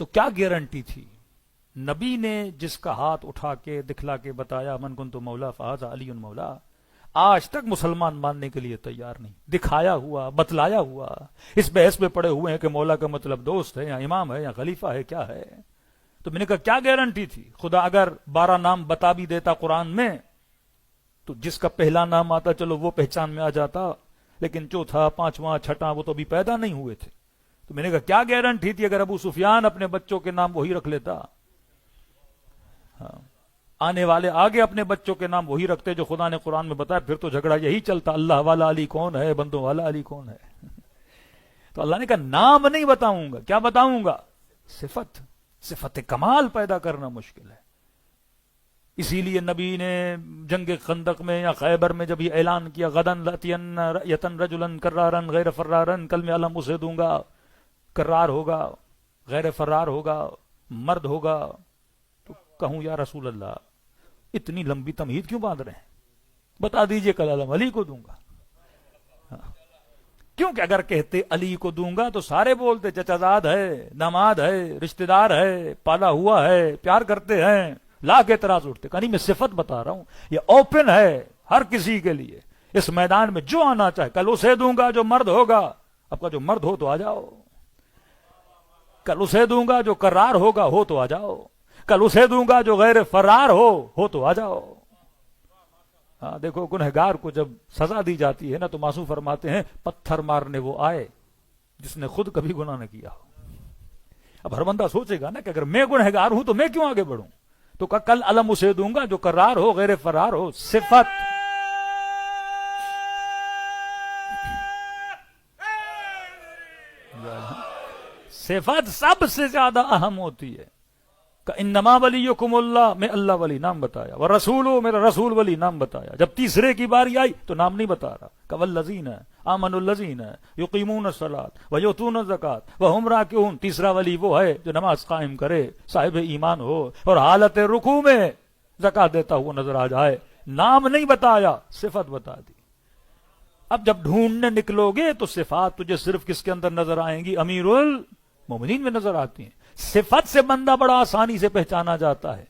تو کیا گارنٹی تھی؟ نبی نے جس کا ہاتھ اٹھا کے دکھلا کے بتایا من کنت مولا فہذا علی مولا، آج تک مسلمان ماننے کے لیے تیار نہیں. دکھایا ہوا، بتلایا ہوا، اس بحث میں پڑے ہوئے ہیں کہ مولا کا مطلب دوست ہے یا امام ہے یا خلیفہ ہے، کیا ہے. تو میں نے کہا کیا گارنٹی تھی؟ خدا اگر 12 نام بتا بھی دیتا قرآن میں تو جس کا پہلا نام آتا چلو وہ پہچان میں آ جاتا، لیکن چوتھا، پانچواں، چھٹا وہ تو ابھی پیدا نہیں ہوئے تھے. تو میں نے کہا کیا گارنٹی تھی اگر ابو سفیان اپنے بچوں کے نام وہی رکھ لیتا؟ ہاں، آنے والے آگے اپنے بچوں کے نام وہی رکھتے جو خدا نے قرآن میں بتایا، پھر تو جھگڑا یہی چلتا اللہ والا علی کون ہے، بندوں والا علی کون ہے. تو اللہ نے کہا نام نہیں بتاؤں گا، کیا بتاؤں گا؟ صفت. صفت کمال پیدا کرنا مشکل ہے. اسی لیے نبی نے جنگ خندق میں یا خیبر میں جب یہ اعلان کیا غدن یتن رجلن کرارن غیر فرارن، کل میں علم اسے دوں گا، کرار ہوگا، غیر فرار ہوگا، مرد ہوگا. تو کہوں یا رسول اللہ اتنی لمبی تمہید کیوں باندھ رہے ہیں؟ بتا دیجئے کل علم علی کو دوں گا. کیونکہ اگر کہتے علی کو دوں گا تو سارے بولتے چچا زاد ہے، داماد ہے، رشتہ دار ہے، پالا ہوا ہے، پیار کرتے ہیں، لا کے اعتراض اٹھتے. کہانی میں صفت بتا رہا ہوں، یہ اوپن ہے ہر کسی کے لیے. اس میدان میں جو آنا چاہے کل اسے دوں گا جو مرد ہوگا. اب کا جو مرد ہو تو آ جاؤ. کل اسے دوں گا جو کرار ہوگا، ہو تو آ جاؤ. کل اسے دوں گا جو غیر فرار ہو تو آ جاؤ. ہاں دیکھو گنہگار کو جب سزا دی جاتی ہے نا تو معصوم فرماتے ہیں پتھر مارنے وہ آئے جس نے خود کبھی گناہ نہ کیا ہو. اب ہر بندہ سوچے گا نا کہ اگر میں گنہگار ہوں تو میں کیوں آگے بڑھوں. تو کل علم اسے دوں گا جو کرار ہو، غیر فرار ہو. صفت. صفت سب سے زیادہ اہم ہوتی ہے. انما ولیکم اللہ، میں اللہ ولی نام بتایا، ورسولو میرا رسول ولی نام بتایا. جب تیسرے کی باری آئی تو نام نہیں بتا رہا. والذین آمنوا الذین یقیمون الصلاۃ ویؤتون الزکاۃ وہم راکعون. تیسرا ولی وہ ہے جو نماز قائم کرے، صاحب ایمان ہو اور حالت رکوع میں زکات دیتا ہوا نظر آ جائے. نام نہیں بتایا، صفت بتا دی. اب جب ڈھونڈنے نکلو گے تو صفات تجھے صرف کس کے اندر نظر آئیں گی؟ امیر المومنین میں نظر آتی ہیں. صفت سے بندہ بڑا آسانی سے پہچانا جاتا ہے.